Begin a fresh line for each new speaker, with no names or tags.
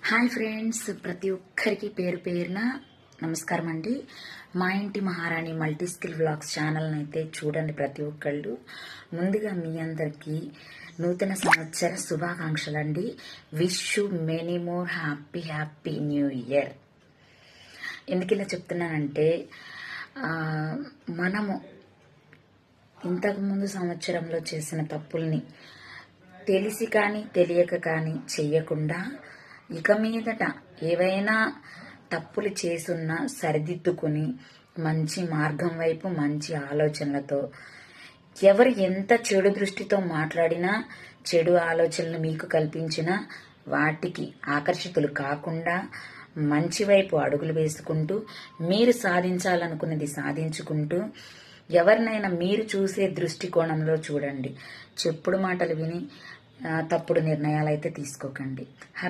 Hi friends, ప్రతి ఒక్కరికి పేరు పేరున నమస్కారం అండి. మా ఇంటి మహారాణి మల్టీ స్కిల్ వ్లాగ్స్ ఛానల్ని అయితే చూడండి ప్రతి ఒక్కళ్ళు. ముందుగా మీ అందరికీ నూతన సంవత్సర శుభాకాంక్షలు అండి. Wish you many more happy new year. ఎందుకు ఇలా చెప్తున్నానంటే మనము ఇంతకుముందు సంవత్సరంలో చేసిన తప్పుల్ని తెలిసి కానీ తెలియక కానీ చెయ్యకుండా ఇక మీదట ఏవైనా తప్పులు చేసున్నా సరిదిద్దుకుని మంచి మార్గం వైపు మంచి ఆలోచనలతో, ఎవరు ఎంత చెడు దృష్టితో మాట్లాడినా, చెడు ఆలోచనలు మీకు కల్పించినా వాటికి ఆకర్షితులు కాకుండా మంచి వైపు అడుగులు వేసుకుంటూ మీరు సాధించాలనుకున్నది సాధించుకుంటూ, ఎవరినైనా మీరు చూసే దృష్టికోణంలో చూడండి. చెప్పుడు మాటలు విని తప్పుడు నిర్ణయాలు అయితే తీసుకోకండి. హ్యాపీ